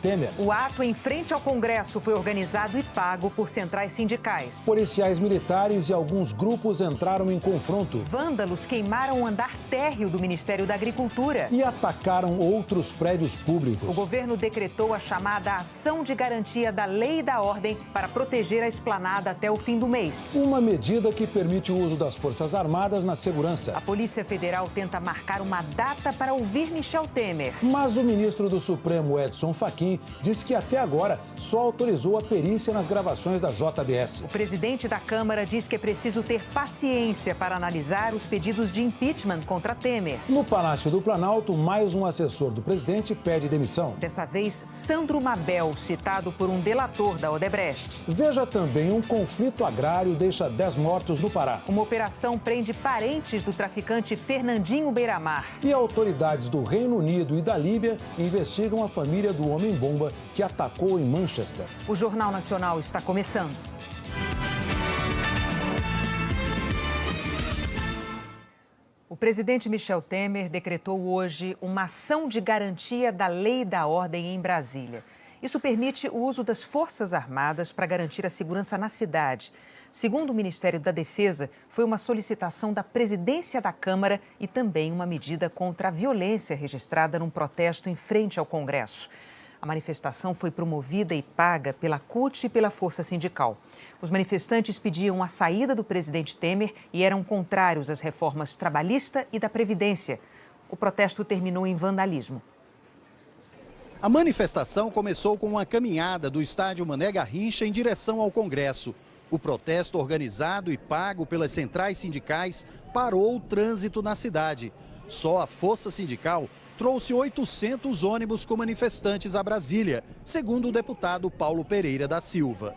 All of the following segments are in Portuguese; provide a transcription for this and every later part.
Temer. O ato em frente ao Congresso foi organizado e pago por centrais sindicais. Policiais militares e alguns grupos entraram em confronto. Vândalos queimaram o andar térreo do Ministério da Agricultura. E atacaram outros prédios públicos. O governo decretou a chamada Ação de Garantia da Lei e da Ordem para proteger a esplanada até o fim do mês. Uma medida que permite o uso das Forças Armadas na segurança. A Polícia Federal tenta marcar uma data para ouvir Michel Temer. Mas o ministro do Supremo, Edson Fachin, disse que até agora só autorizou a perícia nas gravações da JBS. O presidente da Câmara diz que é preciso ter paciência para analisar os pedidos de impeachment contra Temer. No Palácio do Planalto, mais um assessor do presidente pede demissão. Dessa vez, Sandro Mabel, citado por um delator da Odebrecht. Veja também, um conflito agrário deixa 10 mortos no Pará. Uma operação prende parentes do traficante Fernandinho Beiramar. E autoridades do Reino Unido e da Líbia investigam a família do homem-bomba que atacou em Manchester. O Jornal Nacional está começando. O presidente Michel Temer decretou hoje uma ação de garantia da lei e da ordem em Brasília. Isso permite o uso das Forças Armadas para garantir a segurança na cidade. Segundo o Ministério da Defesa, foi uma solicitação da presidência da Câmara e também uma medida contra a violência registrada num protesto em frente ao Congresso. A manifestação foi promovida e paga pela CUT e pela Força Sindical. Os manifestantes pediam a saída do presidente Temer e eram contrários às reformas trabalhista e da Previdência. O protesto terminou em vandalismo. A manifestação começou com uma caminhada do estádio Mané Garrincha em direção ao Congresso. O protesto, organizado e pago pelas centrais sindicais, parou o trânsito na cidade. Só a Força Sindical trouxe 800 ônibus com manifestantes a Brasília, segundo o deputado Paulo Pereira da Silva.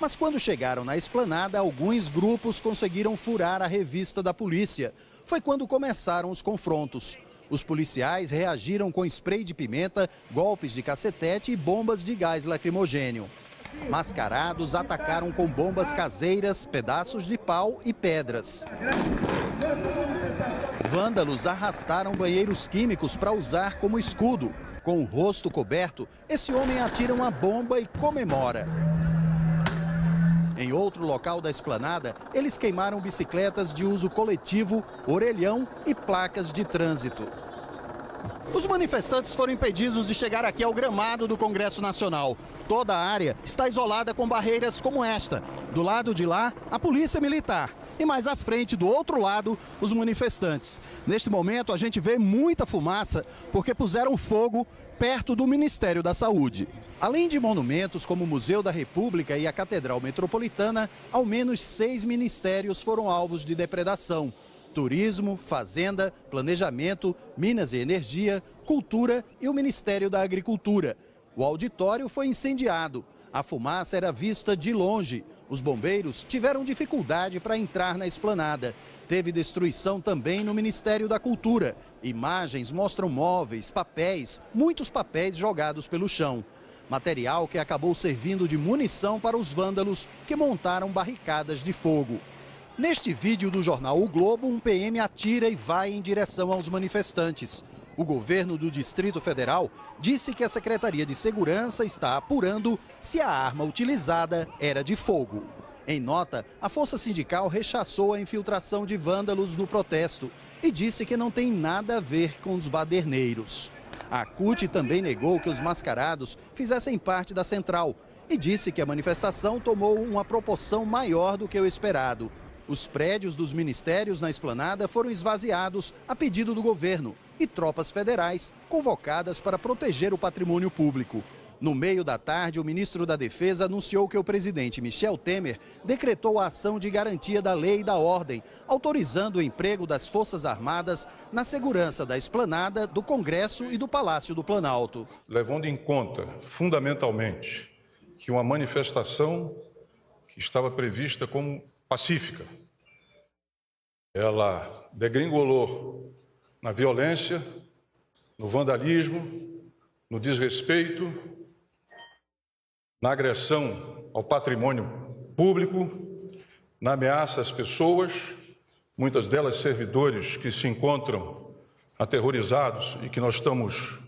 Mas quando chegaram na esplanada, alguns grupos conseguiram furar a revista da polícia. Foi quando começaram os confrontos. Os policiais reagiram com spray de pimenta, golpes de cacetete e bombas de gás lacrimogênio. Mascarados atacaram com bombas caseiras, pedaços de pau e pedras. Vândalos arrastaram banheiros químicos para usar como escudo. Com o rosto coberto, esse homem atira uma bomba e comemora. Em outro local da esplanada, eles queimaram bicicletas de uso coletivo, orelhão e placas de trânsito. Os manifestantes foram impedidos de chegar aqui ao gramado do Congresso Nacional. Toda a área está isolada com barreiras como esta. Do lado de lá, a polícia militar. E mais à frente, do outro lado, os manifestantes. Neste momento, a gente vê muita fumaça porque puseram fogo perto do Ministério da Saúde. Além de monumentos como o Museu da República e a Catedral Metropolitana, ao menos 6 ministérios foram alvos de depredação. Turismo, Fazenda, Planejamento, Minas e Energia, Cultura e o Ministério da Agricultura. O auditório foi incendiado. A fumaça era vista de longe. Os bombeiros tiveram dificuldade para entrar na esplanada. Teve destruição também no Ministério da Cultura. Imagens mostram móveis, papéis, muitos papéis jogados pelo chão. Material que acabou servindo de munição para os vândalos que montaram barricadas de fogo. Neste vídeo do jornal O Globo, um PM atira e vai em direção aos manifestantes. O governo do Distrito Federal disse que a Secretaria de Segurança está apurando se a arma utilizada era de fogo. Em nota, a Força Sindical rechaçou a infiltração de vândalos no protesto e disse que não tem nada a ver com os baderneiros. A CUT também negou que os mascarados fizessem parte da central e disse que a manifestação tomou uma proporção maior do que o esperado. Os prédios dos ministérios na esplanada foram esvaziados a pedido do governo e tropas federais convocadas para proteger o patrimônio público. No meio da tarde, o ministro da Defesa anunciou que o presidente Michel Temer decretou a ação de garantia da lei e da ordem, autorizando o emprego das Forças Armadas na segurança da esplanada, do Congresso e do Palácio do Planalto. Levando em conta, fundamentalmente, que uma manifestação que estava prevista como pacífica, ela degringolou na violência, no vandalismo, no desrespeito, na agressão ao patrimônio público, na ameaça às pessoas, muitas delas servidores que se encontram aterrorizados e que nós estamos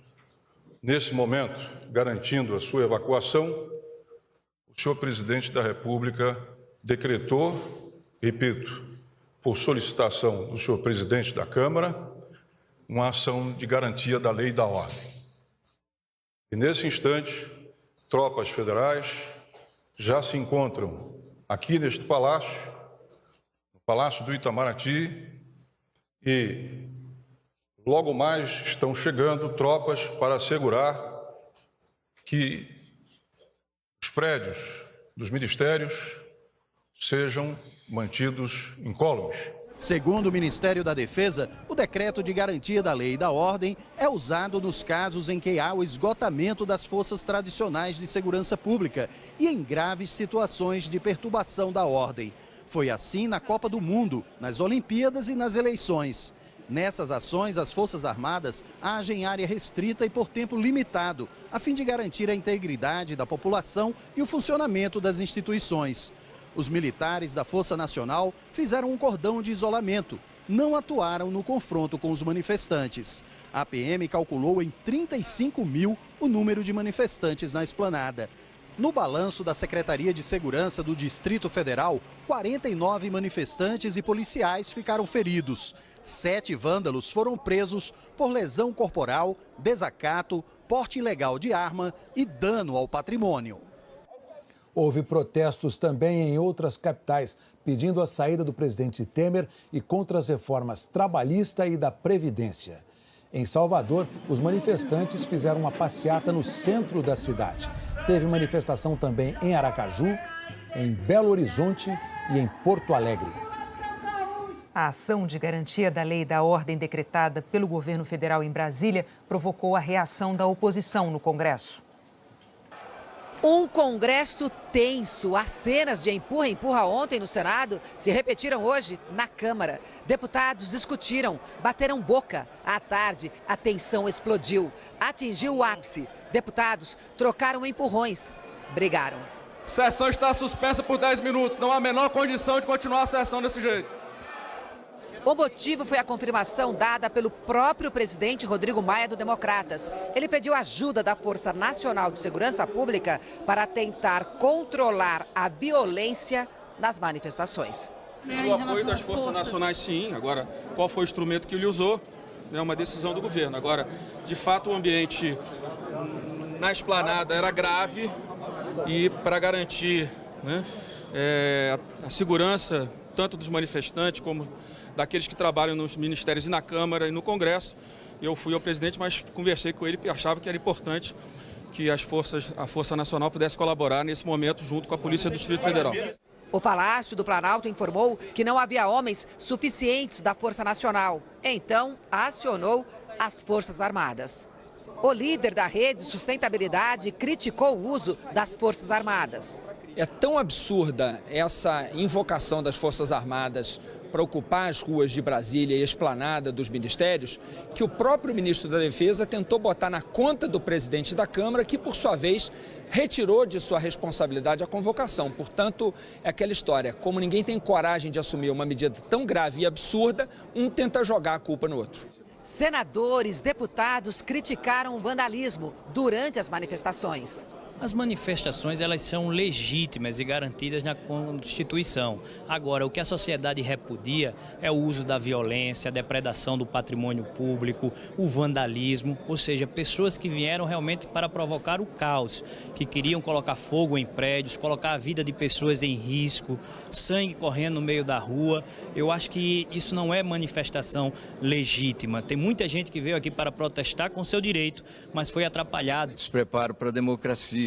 Nesse momento, garantindo a sua evacuação, o senhor presidente da República decretou, repito, por solicitação do senhor presidente da Câmara, uma ação de garantia da lei e da ordem. E nesse instante, tropas federais já se encontram aqui neste palácio, no Palácio do Itamaraty, e logo mais estão chegando tropas para assegurar que os prédios dos ministérios sejam mantidos incólumes. Segundo o Ministério da Defesa, o decreto de garantia da lei e da ordem é usado nos casos em que há o esgotamento das forças tradicionais de segurança pública e em graves situações de perturbação da ordem. Foi assim na Copa do Mundo, nas Olimpíadas e nas eleições. Nessas ações, as Forças Armadas agem em área restrita e por tempo limitado, a fim de garantir a integridade da população e o funcionamento das instituições. Os militares da Força Nacional fizeram um cordão de isolamento, não atuaram no confronto com os manifestantes. A PM calculou em 35 mil o número de manifestantes na esplanada. No balanço da Secretaria de Segurança do Distrito Federal, 49 manifestantes e policiais ficaram feridos. 7 vândalos foram presos por lesão corporal, desacato, porte ilegal de arma e dano ao patrimônio. Houve protestos também em outras capitais, pedindo a saída do presidente Temer e contra as reformas trabalhista e da Previdência. Em Salvador, os manifestantes fizeram uma passeata no centro da cidade. Teve manifestação também em Aracaju, em Belo Horizonte e em Porto Alegre. A ação de garantia da lei e da ordem decretada pelo governo federal em Brasília provocou a reação da oposição no Congresso. Um Congresso tenso. As cenas de empurra-empurra ontem no Senado se repetiram hoje na Câmara. Deputados discutiram, bateram boca. À tarde, a tensão explodiu, atingiu o ápice. Deputados trocaram empurrões, brigaram. A sessão está suspensa por 10 minutos. Não há a menor condição de continuar a sessão desse jeito. O motivo foi a confirmação dada pelo próprio presidente Rodrigo Maia do Democratas. Ele pediu ajuda da Força Nacional de Segurança Pública para tentar controlar a violência nas manifestações. O apoio das Forças Nacionais, sim. Agora, qual foi o instrumento que ele usou? É uma decisão do governo. Agora, de fato, o ambiente na esplanada era grave e para garantir, a segurança tanto dos manifestantes como daqueles que trabalham nos ministérios e na Câmara e no Congresso. Eu fui ao presidente, mas conversei com ele e achava que era importante que a Força Nacional pudesse colaborar nesse momento junto com a Polícia do Distrito Federal. O Palácio do Planalto informou que não havia homens suficientes da Força Nacional. Então, acionou as Forças Armadas. O líder da Rede Sustentabilidade criticou o uso das Forças Armadas. É tão absurda essa invocação das Forças Armadas para ocupar as ruas de Brasília e a esplanada dos ministérios, que o próprio ministro da Defesa tentou botar na conta do presidente da Câmara, que, por sua vez, retirou de sua responsabilidade a convocação. Portanto, é aquela história, como ninguém tem coragem de assumir uma medida tão grave e absurda, um tenta jogar a culpa no outro. Senadores, deputados criticaram o vandalismo durante as manifestações. As manifestações, elas são legítimas e garantidas na Constituição. Agora, o que a sociedade repudia é o uso da violência, a depredação do patrimônio público, o vandalismo, ou seja, pessoas que vieram realmente para provocar o caos, que queriam colocar fogo em prédios, colocar a vida de pessoas em risco, sangue correndo no meio da rua. Eu acho que isso não é manifestação legítima. Tem muita gente que veio aqui para protestar com seu direito, mas foi atrapalhado. Despreparo para a democracia.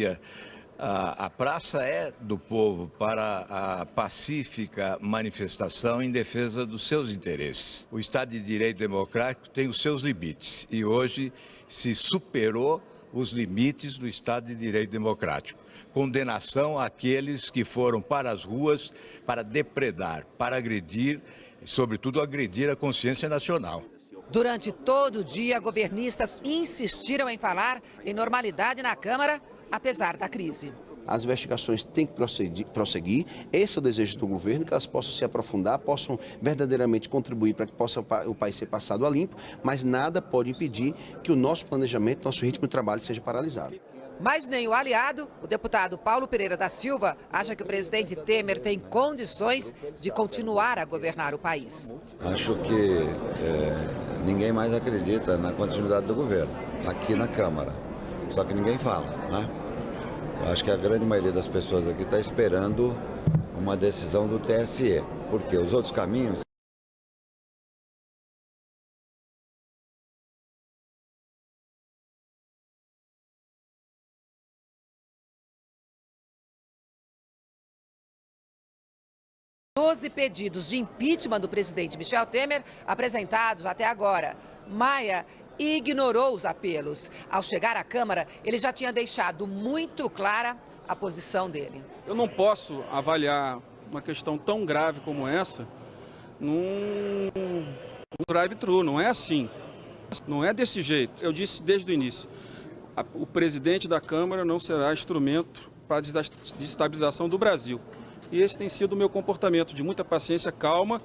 A praça é do povo para a pacífica manifestação em defesa dos seus interesses. O Estado de Direito Democrático tem os seus limites e hoje se superou os limites do Estado de Direito Democrático. Condenação àqueles que foram para as ruas para depredar, para agredir, sobretudo agredir a consciência nacional. Durante todo o dia, governistas insistiram em falar em normalidade na Câmara, apesar da crise. as investigações têm que prosseguir. Esse é o desejo do governo, que elas possam se aprofundar, possam verdadeiramente contribuir para que possa o país ser passado a limpo, mas nada pode impedir que o nosso planejamento, nosso ritmo de trabalho seja paralisado. Mas nem o aliado, o deputado Paulo Pereira da Silva, acha que o presidente Temer tem condições de continuar a governar o país. Acho que ninguém mais acredita na continuidade do governo, aqui na Câmara. Só que ninguém fala, né? Acho que a grande maioria das pessoas aqui está esperando uma decisão do TSE, porque os outros caminhos... 12 pedidos de impeachment do presidente Michel Temer apresentados até agora. Maia ignorou os apelos. Ao chegar à Câmara, ele já tinha deixado muito clara a posição dele. Eu não posso avaliar uma questão tão grave como essa num drive-thru, não é assim. Não é desse jeito. Eu disse desde o início, o presidente da Câmara não será instrumento para a desestabilização do Brasil. E esse tem sido o meu comportamento, de muita paciência, calma.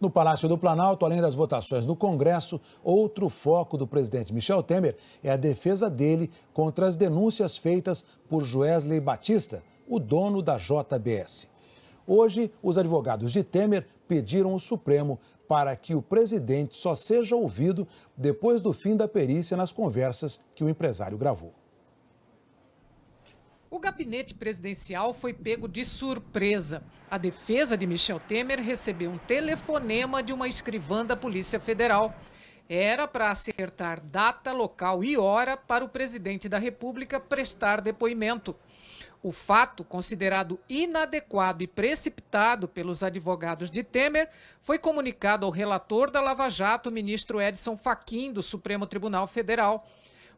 No Palácio do Planalto, além das votações no Congresso, outro foco do presidente Michel Temer é a defesa dele contra as denúncias feitas por Joesley Batista, o dono da JBS. Hoje, os advogados de Temer pediram ao Supremo para que o presidente só seja ouvido depois do fim da perícia nas conversas que o empresário gravou. O gabinete presidencial foi pego de surpresa. A defesa de Michel Temer recebeu um telefonema de uma escrivã da Polícia Federal. Era para acertar data, local e hora para o presidente da República prestar depoimento. O fato, considerado inadequado e precipitado pelos advogados de Temer, foi comunicado ao relator da Lava Jato, ministro Edson Fachin, do Supremo Tribunal Federal.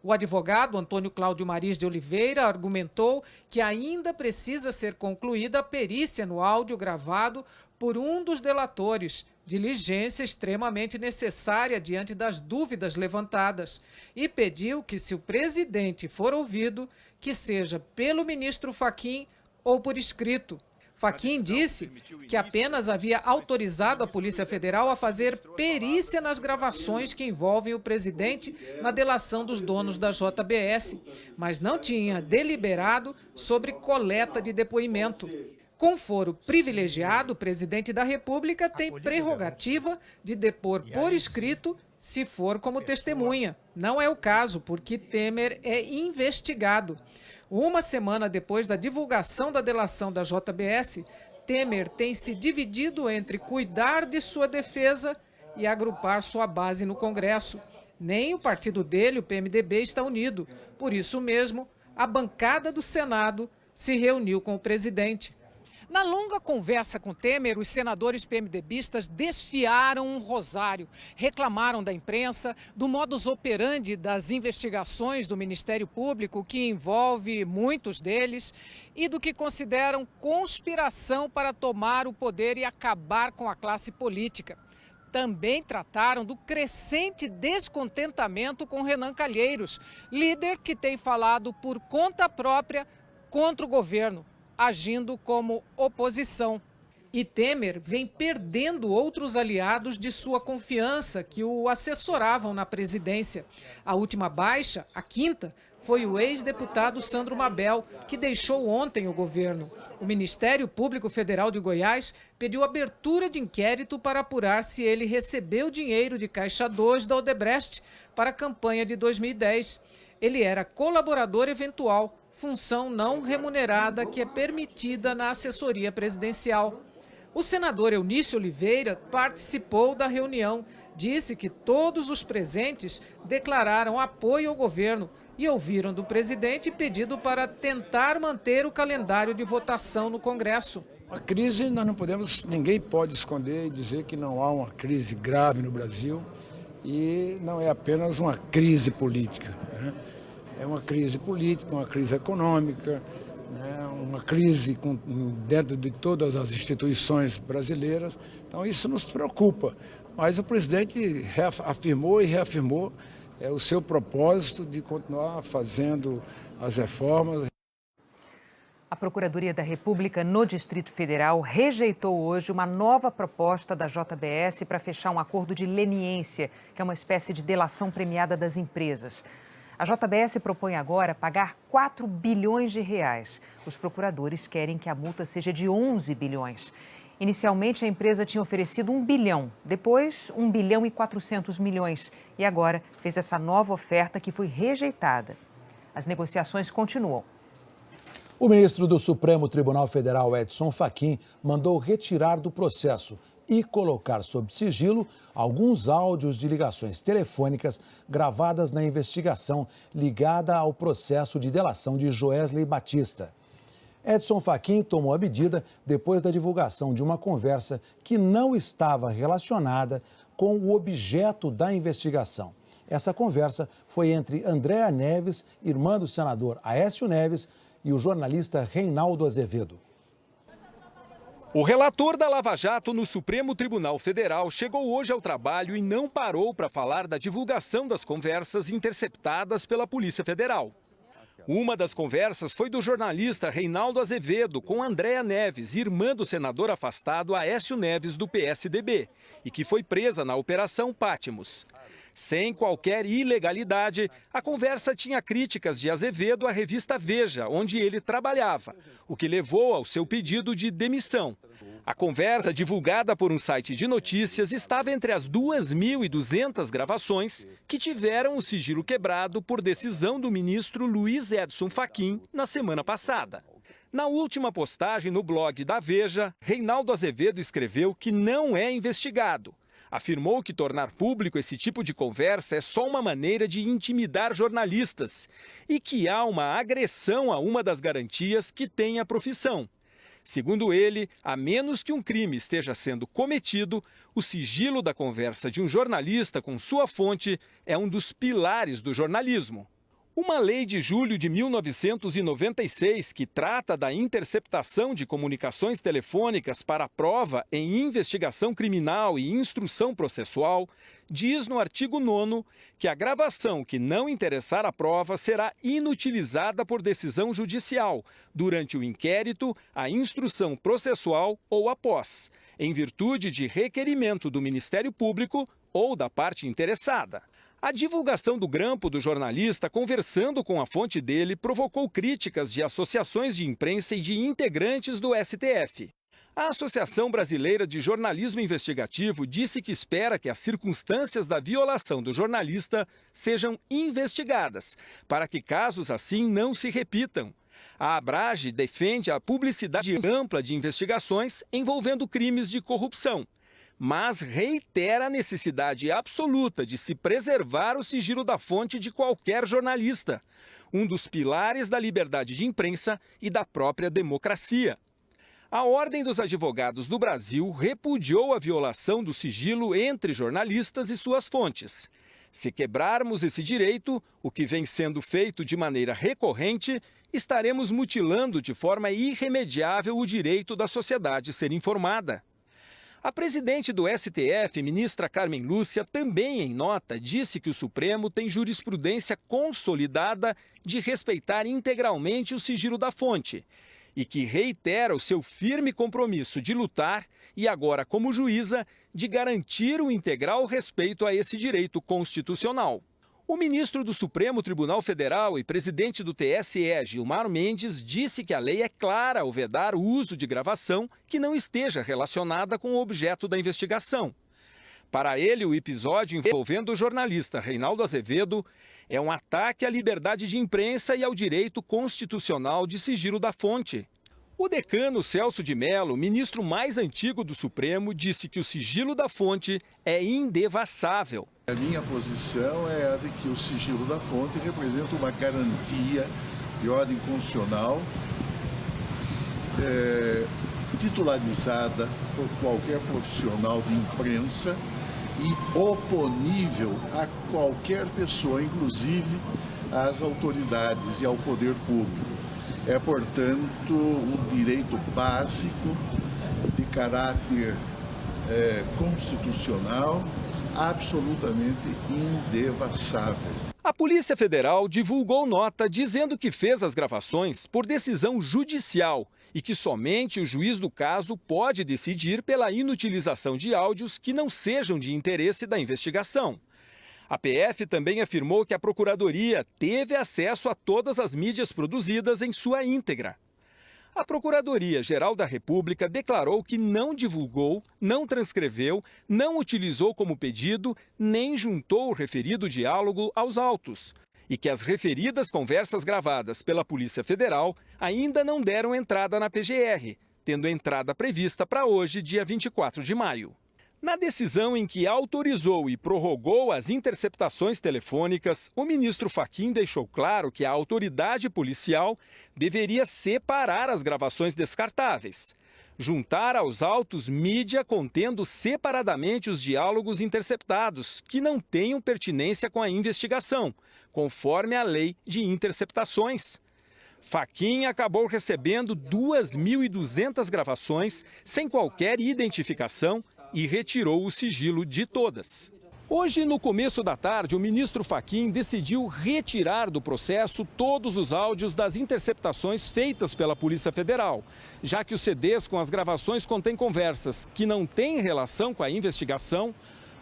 O advogado Antônio Cláudio Maris de Oliveira argumentou que ainda precisa ser concluída a perícia no áudio gravado por um dos delatores, diligência extremamente necessária diante das dúvidas levantadas, e pediu que, se o presidente for ouvido, que seja pelo ministro Fachin ou por escrito. Fachin disse que apenas havia autorizado a Polícia Federal a fazer perícia nas gravações que envolvem o presidente na delação dos donos da JBS, mas não tinha deliberado sobre coleta de depoimento. Com foro privilegiado, o presidente da República tem prerrogativa de depor por escrito se for como testemunha. Não é o caso, porque Temer é investigado. Uma semana depois da divulgação da delação da JBS, Temer tem se dividido entre cuidar de sua defesa e agrupar sua base no Congresso. Nem o partido dele, o PMDB, está unido. Por isso mesmo, a bancada do Senado se reuniu com o presidente. Na longa conversa com Temer, os senadores PMDBistas desfiaram um rosário, reclamaram da imprensa, do modus operandi das investigações do Ministério Público, que envolve muitos deles, e do que consideram conspiração para tomar o poder e acabar com a classe política. Também trataram do crescente descontentamento com Renan Calheiros, líder que tem falado por conta própria contra o governo, agindo como oposição. E Temer vem perdendo outros aliados de sua confiança que o assessoravam na presidência. A última baixa, a quinta, foi o ex-deputado Sandro Mabel, que deixou ontem o governo. O Ministério Público Federal de Goiás pediu abertura de inquérito para apurar se ele recebeu dinheiro de Caixa 2 da Odebrecht para a campanha de 2010. Ele era colaborador eventual, função não remunerada que é permitida na assessoria presidencial. O senador Eunício Oliveira participou da reunião, disse que todos os presentes declararam apoio ao governo e ouviram do presidente pedido para tentar manter o calendário de votação no Congresso. A crise, nós não podemos, ninguém pode esconder e dizer que não há uma crise grave no Brasil e não é apenas uma crise política, né? É uma crise política, uma crise econômica, né? Uma crise dentro de todas as instituições brasileiras. Então isso nos preocupa. Mas o presidente afirmou e reafirmou o seu propósito de continuar fazendo as reformas. A Procuradoria da República no Distrito Federal rejeitou hoje uma nova proposta da JBS para fechar um acordo de leniência, que é uma espécie de delação premiada das empresas. A JBS propõe agora pagar 4 bilhões de reais. Os procuradores querem que a multa seja de 11 bilhões. Inicialmente, a empresa tinha oferecido 1 bilhão, depois 1 bilhão e 400 milhões e agora fez essa nova oferta que foi rejeitada. As negociações continuam. O ministro do Supremo Tribunal Federal, Edson Fachin, mandou retirar do processo e colocar sob sigilo alguns áudios de ligações telefônicas gravadas na investigação ligada ao processo de delação de Joesley Batista. Edson Fachin tomou a medida depois da divulgação de uma conversa que não estava relacionada com o objeto da investigação. Essa conversa foi entre Andréa Neves, irmã do senador Aécio Neves, e o jornalista Reinaldo Azevedo. O relator da Lava Jato no Supremo Tribunal Federal chegou hoje ao trabalho e não parou para falar da divulgação das conversas interceptadas pela Polícia Federal. Uma das conversas foi do jornalista Reinaldo Azevedo com Andréa Neves, irmã do senador afastado Aécio Neves do PSDB, e que foi presa na Operação Patmos. Sem qualquer ilegalidade, a conversa tinha críticas de Azevedo à revista Veja, onde ele trabalhava, o que levou ao seu pedido de demissão. A conversa, divulgada por um site de notícias, estava entre as 2.200 gravações que tiveram o sigilo quebrado por decisão do ministro Luiz Edson Fachin na semana passada. Na última postagem no blog da Veja, Reinaldo Azevedo escreveu que não é investigado. Afirmou que tornar público esse tipo de conversa é só uma maneira de intimidar jornalistas e que há uma agressão a uma das garantias que tem a profissão. Segundo ele, a menos que um crime esteja sendo cometido, o sigilo da conversa de um jornalista com sua fonte é um dos pilares do jornalismo. Uma lei de julho de 1996, que trata da interceptação de comunicações telefônicas para prova em investigação criminal e instrução processual, diz no artigo 9º que a gravação que não interessar a prova será inutilizada por decisão judicial durante o inquérito, a instrução processual ou após, em virtude de requerimento do Ministério Público ou da parte interessada. A divulgação do grampo do jornalista conversando com a fonte dele provocou críticas de associações de imprensa e de integrantes do STF. A Associação Brasileira de Jornalismo Investigativo disse que espera que as circunstâncias da violação do jornalista sejam investigadas, para que casos assim não se repitam. A Abrage defende a publicidade ampla de investigações envolvendo crimes de corrupção, mas reitera a necessidade absoluta de se preservar o sigilo da fonte de qualquer jornalista, um dos pilares da liberdade de imprensa e da própria democracia. A Ordem dos Advogados do Brasil repudiou a violação do sigilo entre jornalistas e suas fontes. Se quebrarmos esse direito, o que vem sendo feito de maneira recorrente, estaremos mutilando de forma irremediável o direito da sociedade ser informada. A presidente do STF, ministra Carmen Lúcia, também em nota disse que o Supremo tem jurisprudência consolidada de respeitar integralmente o sigilo da fonte e que reitera o seu firme compromisso de lutar e agora, como juíza, de garantir o integral respeito a esse direito constitucional. O ministro do Supremo Tribunal Federal e presidente do TSE, Gilmar Mendes, disse que a lei é clara ao vedar o uso de gravação que não esteja relacionada com o objeto da investigação. Para ele, o episódio envolvendo o jornalista Reinaldo Azevedo é um ataque à liberdade de imprensa e ao direito constitucional de sigilo da fonte. O decano Celso de Mello, ministro mais antigo do Supremo, disse que o sigilo da fonte é indevassável. A minha posição é a de que o sigilo da fonte representa uma garantia de ordem constitucional titularizada por qualquer profissional de imprensa e oponível a qualquer pessoa, inclusive às autoridades e ao poder público. É, portanto, um direito básico de caráter constitucional absolutamente indevassável. A Polícia Federal divulgou nota dizendo que fez as gravações por decisão judicial e que somente o juiz do caso pode decidir pela inutilização de áudios que não sejam de interesse da investigação. A PF também afirmou que a Procuradoria teve acesso a todas as mídias produzidas em sua íntegra. A Procuradoria-Geral da República declarou que não divulgou, não transcreveu, não utilizou como pedido, nem juntou o referido diálogo aos autos. E que as referidas conversas gravadas pela Polícia Federal ainda não deram entrada na PGR, tendo entrada prevista para hoje, dia 24 de maio. Na decisão em que autorizou e prorrogou as interceptações telefônicas, o ministro Fachin deixou claro que a autoridade policial deveria separar as gravações descartáveis, juntar aos autos mídia contendo separadamente os diálogos interceptados, que não tenham pertinência com a investigação, conforme a lei de interceptações. Fachin acabou recebendo 2.200 gravações sem qualquer identificação e retirou o sigilo de todas. Hoje, no começo da tarde, o ministro Fachin decidiu retirar do processo todos os áudios das interceptações feitas pela Polícia Federal, já que os CDs com as gravações contêm conversas que não têm relação com a investigação.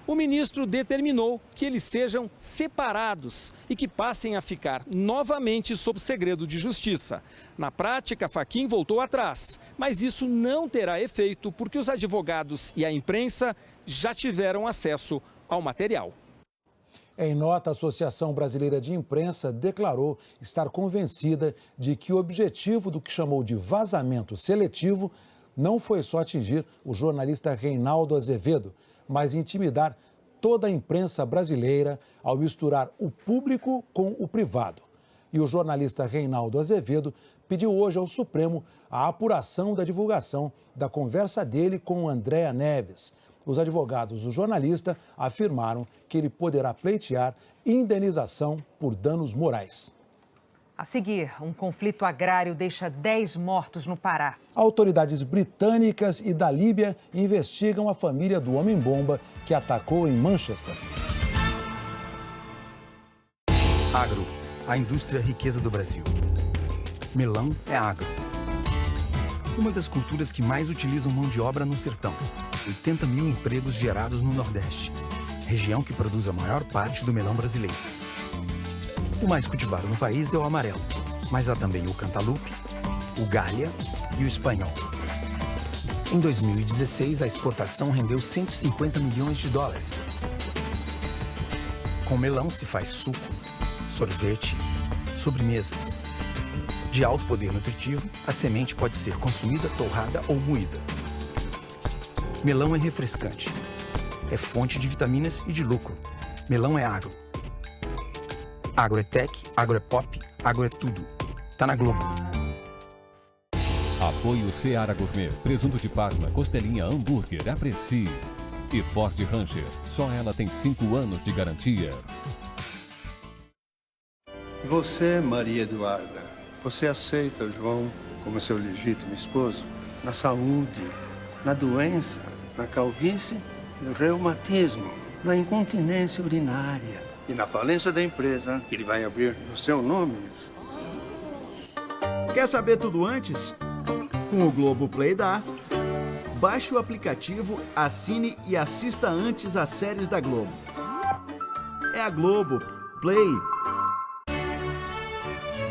O ministro determinou que eles sejam separados e que passem a ficar novamente sob segredo de justiça. Na prática, Fachin voltou atrás, mas isso não terá efeito porque os advogados e a imprensa já tiveram acesso ao material. Em nota, a Associação Brasileira de Imprensa declarou estar convencida de que o objetivo do que chamou de vazamento seletivo não foi só atingir o jornalista Reinaldo Azevedo, mas intimidar toda a imprensa brasileira ao misturar o público com o privado. E o jornalista Reinaldo Azevedo pediu hoje ao Supremo a apuração da divulgação da conversa dele com Andréa Neves. Os advogados do jornalista afirmaram que ele poderá pleitear indenização por danos morais. A seguir, um conflito agrário deixa 10 mortos no Pará. Autoridades britânicas e da Líbia investigam a família do homem-bomba que atacou em Manchester. Agro, a indústria riqueza do Brasil. Melão é agro. Uma das culturas que mais utilizam mão de obra no sertão. 80 mil empregos gerados no Nordeste, região que produz a maior parte do melão brasileiro. O mais cultivado no país é o amarelo, mas há também o cantaloupe, o galha e o espanhol. Em 2016, a exportação rendeu 150 milhões de dólares. Com melão se faz suco, sorvete, sobremesas. De alto poder nutritivo, a semente pode ser consumida, torrada ou moída. Melão é refrescante. É fonte de vitaminas e de lucro. Melão é agro. Agro é tech, agro é pop, agro é tudo. Tá na Globo. Apoio Seara Gourmet, presunto de Parma, costelinha, hambúrguer, aprecie. E Ford Ranger, só ela tem 5 anos de garantia. Você, Maria Eduarda, você aceita o João como seu legítimo esposo? Na saúde, na doença, na calvície, no reumatismo, na incontinência urinária e na falência da empresa que ele vai abrir no seu nome. Quer saber tudo antes? Com o Globoplay dá. Baixe o aplicativo, assine e assista antes as séries da Globo. É a Globo Play.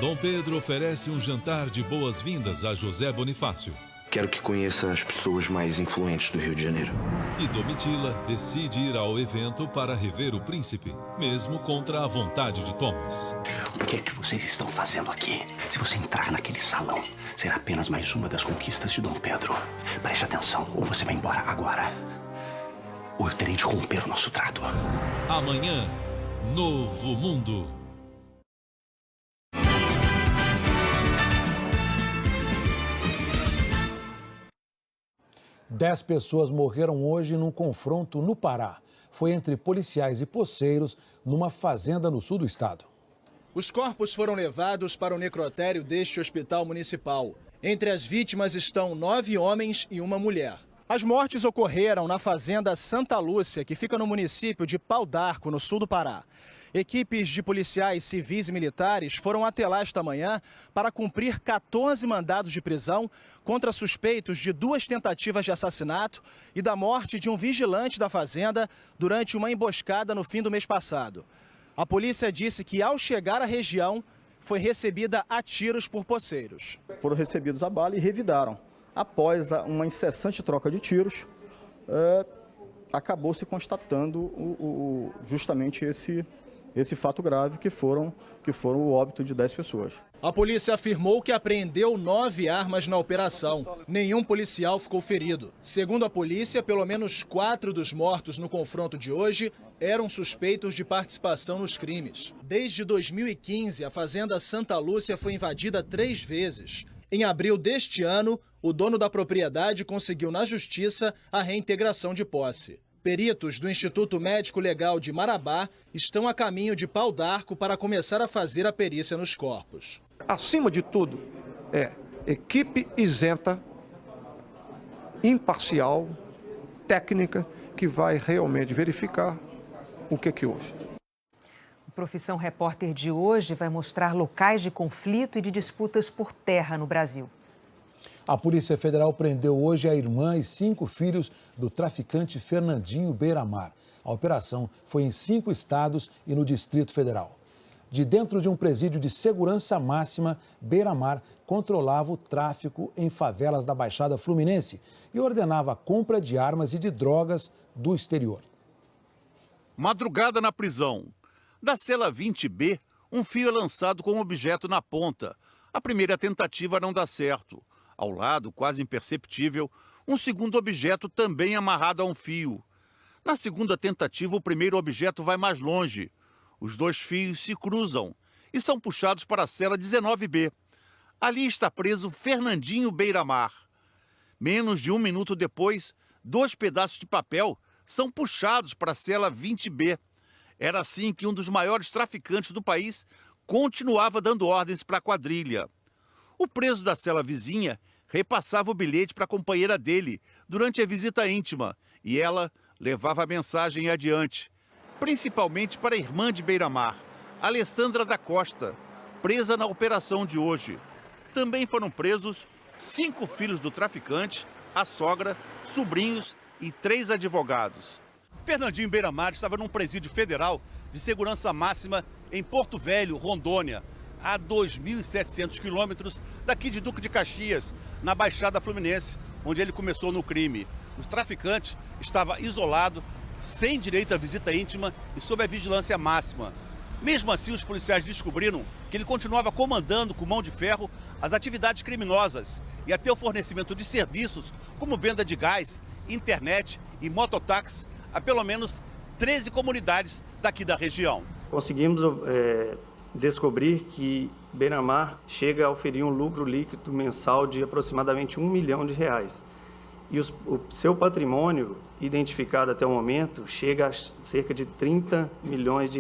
Dom Pedro oferece um jantar de boas-vindas a José Bonifácio. Quero que conheça as pessoas mais influentes do Rio de Janeiro. E Domitila decide ir ao evento para rever o príncipe, mesmo contra a vontade de Thomas. O que é que vocês estão fazendo aqui? Se você entrar naquele salão, será apenas mais uma das conquistas de Dom Pedro. Preste atenção, ou você vai embora agora, ou eu terei de romper o nosso trato. Amanhã, Novo Mundo. Dez pessoas morreram hoje num confronto no Pará. Foi entre policiais e poceiros numa fazenda no sul do estado. Os corpos foram levados para o necrotério deste hospital municipal. Entre as vítimas estão 9 homens e uma mulher. As mortes ocorreram na fazenda Santa Lúcia, que fica no município de Pau d'Arco, no sul do Pará. Equipes de policiais civis e militares foram até lá esta manhã para cumprir 14 mandados de prisão contra suspeitos de 2 tentativas de assassinato e da morte de um vigilante da fazenda durante uma emboscada no fim do mês passado. A polícia disse que, ao chegar à região, foi recebida a tiros por poceiros. Foram recebidos a bala e revidaram. Após uma incessante troca de tiros, acabou se constatando justamente esse fato grave que foram o óbito de 10 pessoas. A polícia afirmou que apreendeu 9 armas na operação. Nenhum policial ficou ferido. Segundo a polícia, pelo menos 4 dos mortos no confronto de hoje eram suspeitos de participação nos crimes. Desde 2015, a fazenda Santa Lúcia foi invadida 3 vezes. Em abril deste ano, o dono da propriedade conseguiu na justiça a reintegração de posse. Peritos do Instituto Médico Legal de Marabá estão a caminho de Pau d'Arco para começar a fazer a perícia nos corpos. Acima de tudo, é equipe isenta, imparcial, técnica, que vai realmente verificar o que houve. O Profissão Repórter de hoje vai mostrar locais de conflito e de disputas por terra no Brasil. A Polícia Federal prendeu hoje a irmã e 5 filhos do traficante Fernandinho Beiramar. A operação foi em 5 estados e no Distrito Federal. De dentro de um presídio de segurança máxima, Beiramar controlava o tráfico em favelas da Baixada Fluminense e ordenava a compra de armas e de drogas do exterior. Madrugada na prisão. Da cela 20B, um fio é lançado com um objeto na ponta. A primeira tentativa não dá certo. Ao lado, quase imperceptível, um segundo objeto também amarrado a um fio. Na segunda tentativa, o primeiro objeto vai mais longe. Os 2 fios se cruzam e são puxados para a cela 19B. Ali está preso Fernandinho Beiramar. Menos de 1 minuto depois, 2 pedaços de papel são puxados para a cela 20B. Era assim que um dos maiores traficantes do país continuava dando ordens para a quadrilha. O preso da cela vizinha repassava o bilhete para a companheira dele durante a visita íntima e ela levava a mensagem adiante, principalmente para a irmã de Beiramar, Alessandra da Costa, presa na operação de hoje. Também foram presos 5 filhos do traficante, a sogra, sobrinhos e 3 advogados. Fernandinho Beiramar estava num presídio federal de segurança máxima em Porto Velho, Rondônia, a 2.700 quilômetros daqui de Duque de Caxias, na Baixada Fluminense, onde ele começou no crime. O traficante estava isolado, sem direito à visita íntima e sob a vigilância máxima. Mesmo assim, os policiais descobriram que ele continuava comandando com mão de ferro as atividades criminosas e até o fornecimento de serviços como venda de gás, internet e mototáxi a pelo menos 13 comunidades daqui da região. Conseguimos descobrir que Beiramar chega a oferir um lucro líquido mensal de aproximadamente R$1 milhão. E o seu patrimônio, identificado até o momento, chega a cerca de R$30 milhões.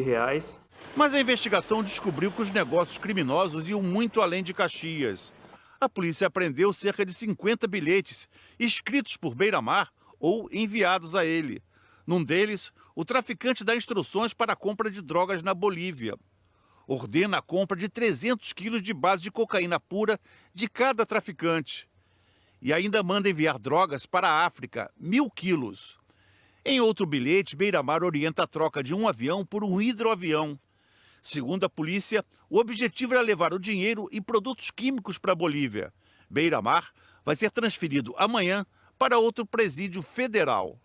Mas a investigação descobriu que os negócios criminosos iam muito além de Caxias. A polícia apreendeu cerca de 50 bilhetes escritos por Beiramar ou enviados a ele. Num deles, o traficante dá instruções para a compra de drogas na Bolívia. Ordena a compra de 300 quilos de base de cocaína pura de cada traficante. E ainda manda enviar drogas para a África, 1.000 quilos. Em outro bilhete, Beiramar orienta a troca de um avião por um hidroavião. Segundo a polícia, o objetivo era levar o dinheiro e produtos químicos para a Bolívia. Beiramar vai ser transferido amanhã para outro presídio federal.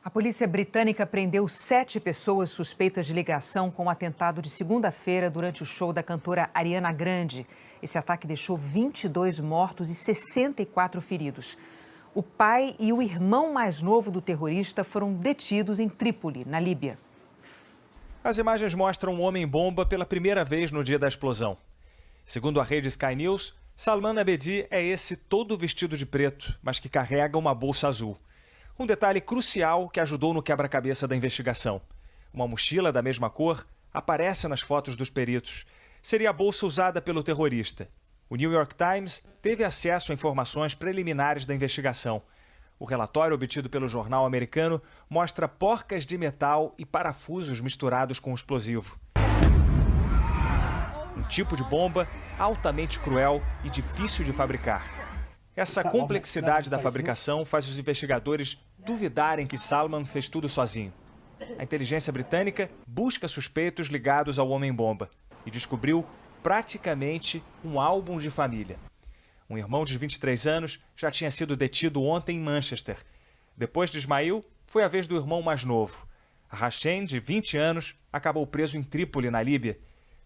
A polícia britânica prendeu 7 pessoas suspeitas de ligação com o atentado de segunda-feira durante o show da cantora Ariana Grande. Esse ataque deixou 22 mortos e 64 feridos. O pai e o irmão mais novo do terrorista foram detidos em Trípoli, na Líbia. As imagens mostram um homem-bomba pela primeira vez no dia da explosão. Segundo a rede Sky News, Salman Abedi é esse todo vestido de preto, mas que carrega uma bolsa azul. Um detalhe crucial que ajudou no quebra-cabeça da investigação. Uma mochila da mesma cor aparece nas fotos dos peritos. Seria a bolsa usada pelo terrorista. O New York Times teve acesso a informações preliminares da investigação. O relatório obtido pelo jornal americano mostra porcas de metal e parafusos misturados com explosivo. Um tipo de bomba altamente cruel e difícil de fabricar. Essa complexidade da fabricação faz os investigadores duvidarem que Salman fez tudo sozinho. A inteligência britânica busca suspeitos ligados ao homem-bomba e descobriu praticamente um álbum de família. Um irmão de 23 anos já tinha sido detido ontem em Manchester. Depois de Ismail, foi a vez do irmão mais novo. Hashem, de 20 anos, acabou preso em Trípoli, na Líbia.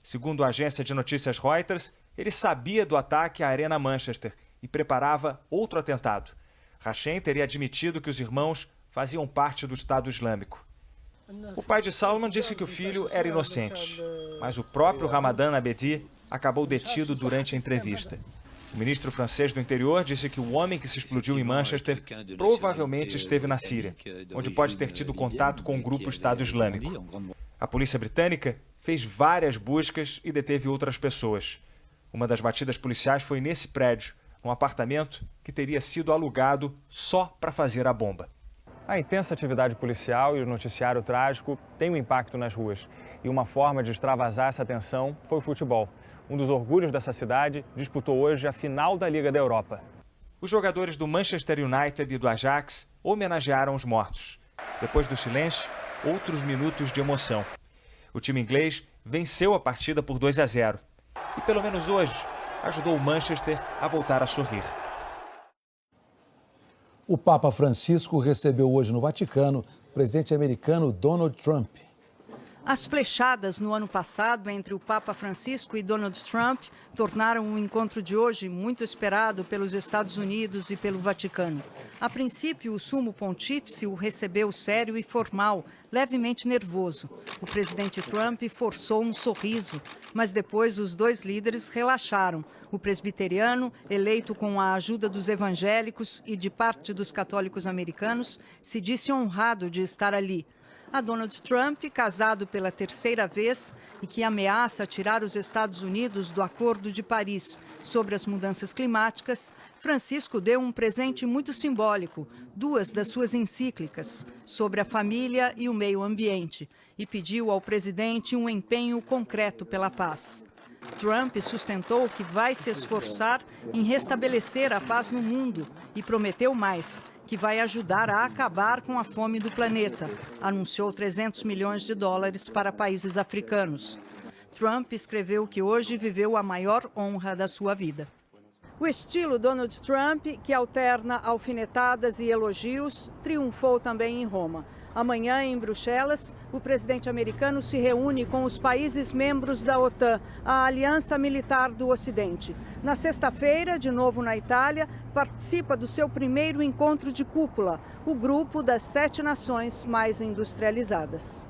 Segundo a agência de notícias Reuters, ele sabia do ataque à Arena Manchester e preparava outro atentado. Hashem teria admitido que os irmãos faziam parte do Estado Islâmico. O pai de Salman disse que o filho era inocente, mas o próprio Ramadan Abedi acabou detido durante a entrevista. O ministro francês do Interior disse que o homem que se explodiu em Manchester provavelmente esteve na Síria, onde pode ter tido contato com o grupo Estado Islâmico. A polícia britânica fez várias buscas e deteve outras pessoas. Uma das batidas policiais foi nesse prédio, um apartamento que teria sido alugado só para fazer a bomba. A intensa atividade policial e o noticiário trágico têm um impacto nas ruas. E uma forma de extravasar essa tensão foi o futebol. Um dos orgulhos dessa cidade disputou hoje a final da Liga da Europa. Os jogadores do Manchester United e do Ajax homenagearam os mortos. Depois do silêncio, outros minutos de emoção. O time inglês venceu a partida por 2-0. E pelo menos hoje, ajudou o Manchester a voltar a sorrir. O Papa Francisco recebeu hoje no Vaticano o presidente americano Donald Trump. As flechadas no ano passado entre o Papa Francisco e Donald Trump tornaram o encontro de hoje muito esperado pelos Estados Unidos e pelo Vaticano. A princípio, o sumo pontífice o recebeu sério e formal, levemente nervoso. O presidente Trump forçou um sorriso, mas depois os dois líderes relaxaram. O presbiteriano, eleito com a ajuda dos evangélicos e de parte dos católicos americanos, se disse honrado de estar ali. A Donald Trump, casado pela terceira vez e que ameaça tirar os Estados Unidos do Acordo de Paris sobre as mudanças climáticas, Francisco deu um presente muito simbólico, 2 das suas encíclicas, sobre a família e o meio ambiente, e pediu ao presidente um empenho concreto pela paz. Trump sustentou que vai se esforçar em restabelecer a paz no mundo e prometeu mais, que vai ajudar a acabar com a fome do planeta. Anunciou 300 milhões de dólares para países africanos. Trump escreveu que hoje viveu a maior honra da sua vida. O estilo Donald Trump, que alterna alfinetadas e elogios, triunfou também em Roma. Amanhã, em Bruxelas, o presidente americano se reúne com os países membros da OTAN, a Aliança Militar do Ocidente. Na sexta-feira, de novo na Itália, participa do seu primeiro encontro de cúpula, o grupo das 7 nações mais industrializadas.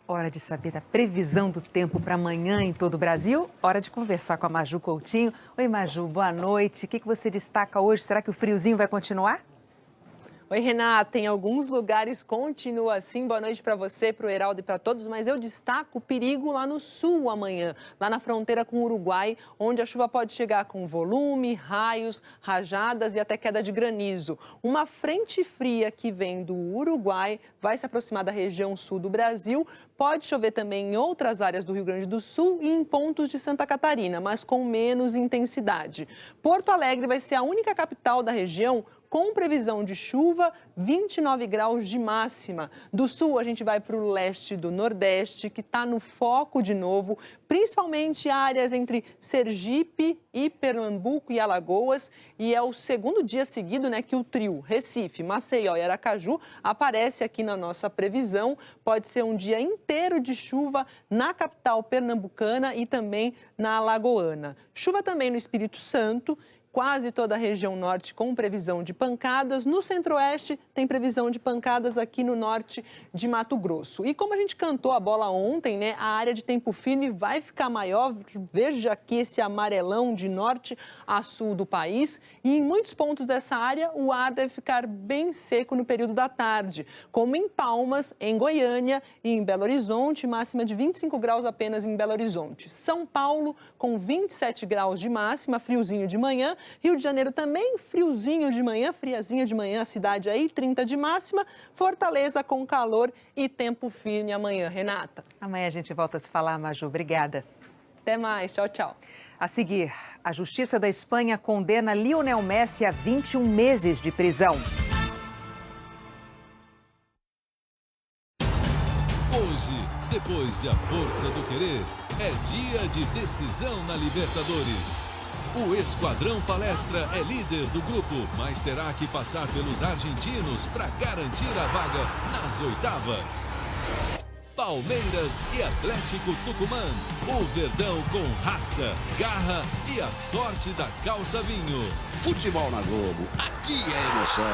Hora de saber da previsão do tempo para amanhã em todo o Brasil. Hora de conversar com a Maju Coutinho. Oi, Maju, boa noite. O que você destaca hoje? Será que o friozinho vai continuar? Oi, Renata, em alguns lugares continua assim. Boa noite para você, para o Heraldo e para todos, mas eu destaco o perigo lá no sul amanhã, lá na fronteira com o Uruguai, onde a chuva pode chegar com volume, raios, rajadas e até queda de granizo. Uma frente fria que vem do Uruguai vai se aproximar da região sul do Brasil. Pode chover também em outras áreas do Rio Grande do Sul e em pontos de Santa Catarina, mas com menos intensidade. Porto Alegre vai ser a única capital da região com previsão de chuva, 29 graus de máxima. Do sul, a gente vai para o leste do Nordeste, que está no foco de novo, principalmente áreas entre Sergipe e Pernambuco e Alagoas. E é o segundo dia seguido, que o trio Recife, Maceió e Aracaju aparece aqui na nossa previsão. Pode ser um dia inteiro de chuva na capital pernambucana e também na alagoana. Chuva também no Espírito Santo. Quase toda a região norte com previsão de pancadas. No centro-oeste tem previsão de pancadas aqui no norte de Mato Grosso. E como a gente cantou a bola ontem, a área de tempo firme vai ficar maior. Veja aqui esse amarelão de norte a sul do país. E em muitos pontos dessa área o ar deve ficar bem seco no período da tarde, como em Palmas, em Goiânia e em Belo Horizonte, máxima de 25 graus apenas em Belo Horizonte. São Paulo com 27 graus de máxima, friozinho de manhã. Rio de Janeiro também friozinho de manhã, friazinha de manhã, a cidade aí, 30 de máxima. Fortaleza com calor e tempo firme amanhã. Renata. Amanhã a gente volta a se falar, Maju. Obrigada. Até mais. Tchau, tchau. A seguir, a Justiça da Espanha condena Lionel Messi a 21 meses de prisão. Hoje, depois de A Força do Querer, é dia de decisão na Libertadores. O Esquadrão Palestra é líder do grupo, mas terá que passar pelos argentinos para garantir a vaga nas oitavas. Palmeiras e Atlético Tucumã. O Verdão com raça, garra e a sorte da calça vinho. Futebol na Globo, aqui é emoção.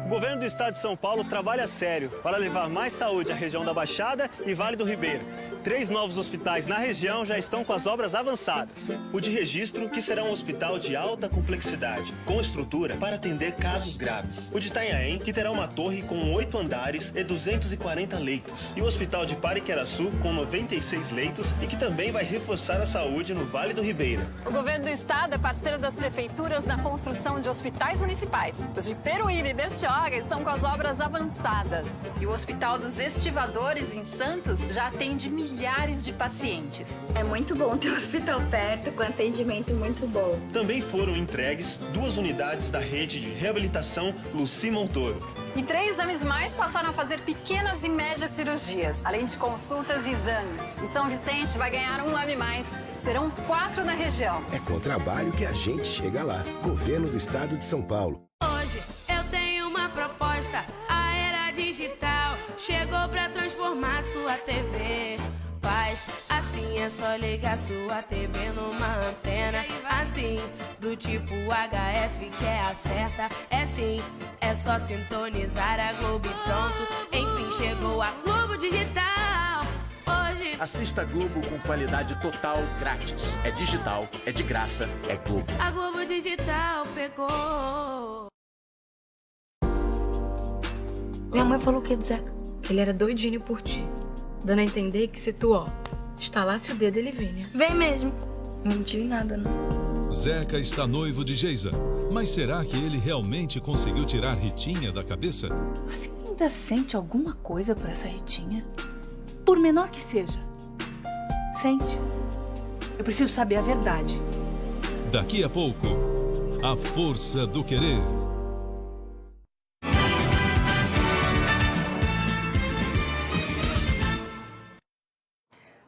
O governo do estado de São Paulo trabalha sério para levar mais saúde à região da Baixada e Vale do Ribeira. 3 novos hospitais na região já estão com as obras avançadas. O de Registro, que será um hospital de alta complexidade, com estrutura para atender casos graves. O de Itanhaém, que terá uma torre com 8 andares e 240 leitos. E o Hospital de Pariqueraçu, com 96 leitos e que também vai reforçar a saúde no Vale do Ribeira. O governo do estado é parceiro das prefeituras na construção de hospitais municipais. Os de Peruíbe e Bertioga estão com as obras avançadas. E o Hospital dos Estivadores, em Santos, já atende milhares de pacientes. É muito bom ter um hospital perto, com atendimento muito bom. Também foram entregues 2 unidades da rede de reabilitação Luci Montoro. E 3 exames mais passaram a fazer pequenas e médias cirurgias, além de consultas e exames. E São Vicente vai ganhar um exame mais. Serão 4 na região. É com trabalho que a gente chega lá. Governo do Estado de São Paulo. Hoje eu tenho uma proposta. A era digital chegou pra transformar sua TV. Faz assim, é só ligar sua TV numa antena. Assim, do tipo HF que é a certa. É sim, é só sintonizar a Globo e pronto. Enfim, chegou a Globo Digital. Hoje assista a Globo com qualidade total grátis. É digital, é de graça, é Globo. A Globo Digital pegou. Minha mãe falou o que do Zeca? Que ele era doidinho por ti. Dando a entender que se tu, estalasse o dedo, ele vinha. Vem mesmo. Não mentiu em nada, não. Zeca está noivo de Geisa. Mas será que ele realmente conseguiu tirar Ritinha da cabeça? Você ainda sente alguma coisa por essa Ritinha? Por menor que seja. Sente. Eu preciso saber a verdade. Daqui a pouco, A Força do Querer.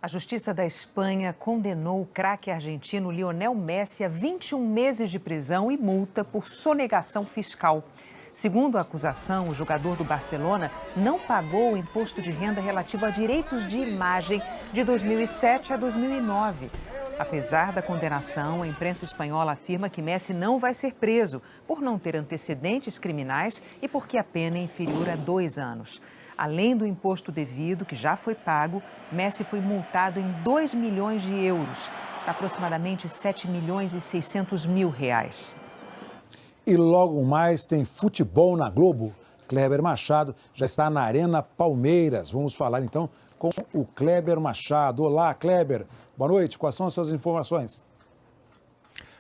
A Justiça da Espanha condenou o craque argentino Lionel Messi a 21 meses de prisão e multa por sonegação fiscal. Segundo a acusação, o jogador do Barcelona não pagou o imposto de renda relativo a direitos de imagem de 2007 a 2009. Apesar da condenação, a imprensa espanhola afirma que Messi não vai ser preso por não ter antecedentes criminais e porque a pena é inferior a 2 anos. Além do imposto devido, que já foi pago, Messi foi multado em 2 milhões de euros, aproximadamente 7 milhões e 600 mil reais. E logo mais tem futebol na Globo. Kleber Machado já está na Arena Palmeiras. Vamos falar então com o Kleber Machado. Olá, Kleber. Boa noite. Quais são as suas informações?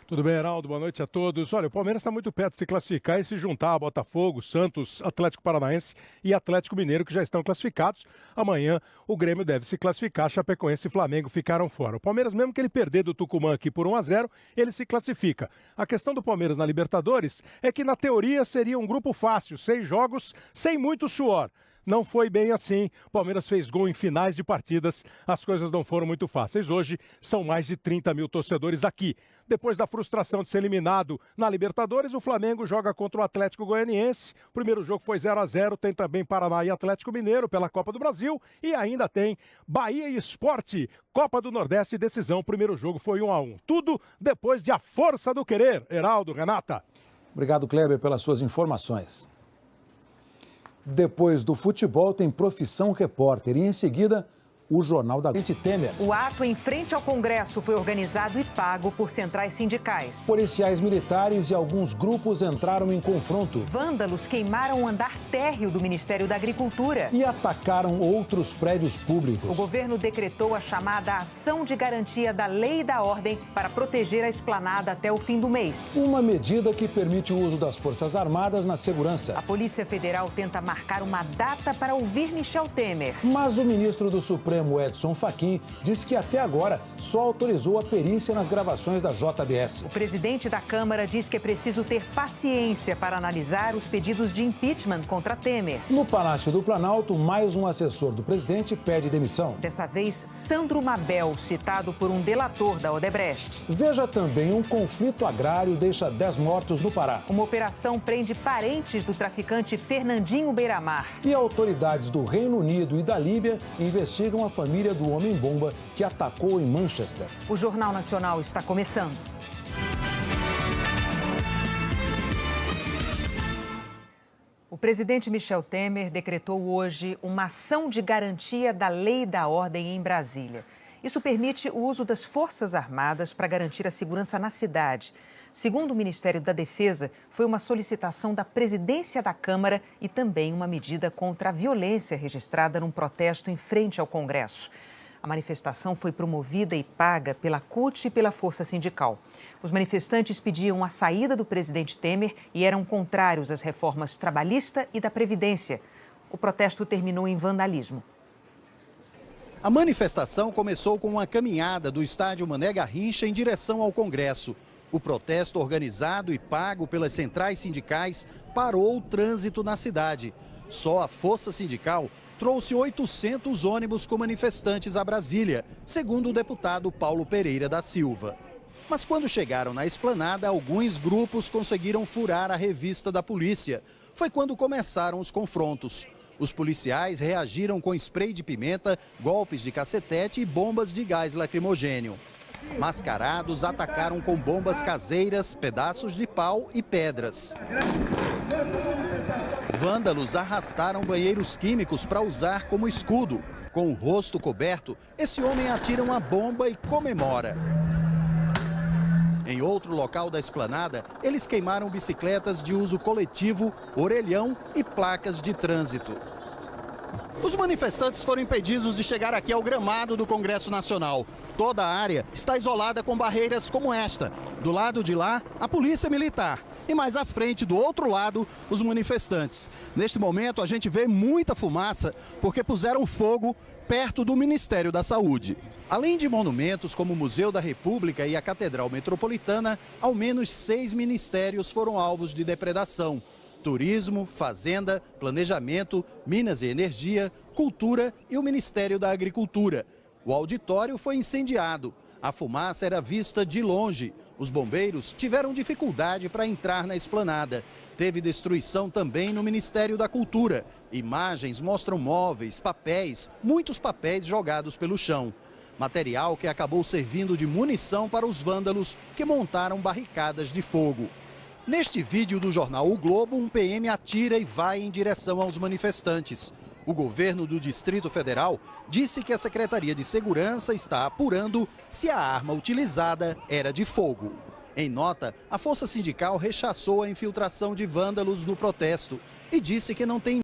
Tudo bem, Heraldo? Boa noite a todos. Olha, o Palmeiras está muito perto de se classificar e se juntar a Botafogo, Santos, Atlético Paranaense e Atlético Mineiro, que já estão classificados. Amanhã o Grêmio deve se classificar, Chapecoense e Flamengo ficaram fora. O Palmeiras, mesmo que ele perder do Tucumã aqui por 1-0, ele se classifica. A questão do Palmeiras na Libertadores é que, na teoria, seria um grupo fácil, 6 jogos, sem muito suor. Não foi bem assim. O Palmeiras fez gol em finais de partidas. As coisas não foram muito fáceis. Hoje são mais de 30 mil torcedores aqui. Depois da frustração de ser eliminado na Libertadores, o Flamengo joga contra o Atlético Goianiense. O primeiro jogo foi 0-0. Tem também Paraná e Atlético Mineiro pela Copa do Brasil. E ainda tem Bahia e Sport, Copa do Nordeste, decisão. O primeiro jogo foi 1-1. Tudo depois de A Força do Querer. Heraldo, Renata. Obrigado, Kleber, pelas suas informações. Depois do futebol tem Profissão Repórter e em seguida o Jornal da Gente Temer. O ato em frente ao Congresso foi organizado e pago por centrais sindicais. Policiais militares e alguns grupos entraram em confronto. Vândalos queimaram o andar térreo do Ministério da Agricultura. E atacaram outros prédios públicos. O governo decretou a chamada Ação de Garantia da Lei e da Ordem para proteger a esplanada até o fim do mês. Uma medida que permite o uso das Forças Armadas na segurança. A Polícia Federal tenta marcar uma data para ouvir Michel Temer. Mas o ministro do Supremo, Edson Fachin, disse que até agora só autorizou a perícia nas gravações da JBS. O presidente da Câmara diz que é preciso ter paciência para analisar os pedidos de impeachment contra Temer. No Palácio do Planalto, mais um assessor do presidente pede demissão. Dessa vez, Sandro Mabel, citado por um delator da Odebrecht. Veja também, um conflito agrário deixa 10 mortos no Pará. Uma operação prende parentes do traficante Fernandinho Beiramar. E autoridades do Reino Unido e da Líbia investigam a família do homem-bomba que atacou em Manchester. O Jornal Nacional está começando. O presidente Michel Temer decretou hoje uma ação de garantia da lei e da ordem em Brasília. Isso permite o uso das Forças Armadas para garantir a segurança na cidade. Segundo o Ministério da Defesa, foi uma solicitação da presidência da Câmara e também uma medida contra a violência registrada num protesto em frente ao Congresso. A manifestação foi promovida e paga pela CUT e pela Força Sindical. Os manifestantes pediam a saída do presidente Temer e eram contrários às reformas trabalhista e da Previdência. O protesto terminou em vandalismo. A manifestação começou com uma caminhada do estádio Mané Garrincha em direção ao Congresso. O protesto, organizado e pago pelas centrais sindicais, parou o trânsito na cidade. Só a Força Sindical trouxe 800 ônibus com manifestantes a Brasília, segundo o deputado Paulo Pereira da Silva. Mas quando chegaram na esplanada, alguns grupos conseguiram furar a revista da polícia. Foi quando começaram os confrontos. Os policiais reagiram com spray de pimenta, golpes de cacetete e bombas de gás lacrimogênio. Mascarados atacaram com bombas caseiras, pedaços de pau e pedras. Vândalos arrastaram banheiros químicos para usar como escudo. Com o rosto coberto, esse homem atira uma bomba e comemora. Em outro local da esplanada, eles queimaram bicicletas de uso coletivo, orelhão e placas de trânsito. Os manifestantes foram impedidos de chegar aqui ao gramado do Congresso Nacional. Toda a área está isolada com barreiras como esta. Do lado de lá, a polícia militar. E mais à frente, do outro lado, os manifestantes. Neste momento, a gente vê muita fumaça porque puseram fogo perto do Ministério da Saúde. Além de monumentos como o Museu da República e a Catedral Metropolitana, ao menos 6 ministérios foram alvos de depredação. Turismo, Fazenda, Planejamento, Minas e Energia, Cultura e o Ministério da Agricultura. O auditório foi incendiado. A fumaça era vista de longe. Os bombeiros tiveram dificuldade para entrar na esplanada. Teve destruição também no Ministério da Cultura. Imagens mostram móveis, papéis, muitos papéis jogados pelo chão. Material que acabou servindo de munição para os vândalos que montaram barricadas de fogo. Neste vídeo do jornal O Globo, um PM atira e vai em direção aos manifestantes. O governo do Distrito Federal disse que a Secretaria de Segurança está apurando se a arma utilizada era de fogo. Em nota, a Força Sindical rechaçou a infiltração de vândalos no protesto e disse que não tem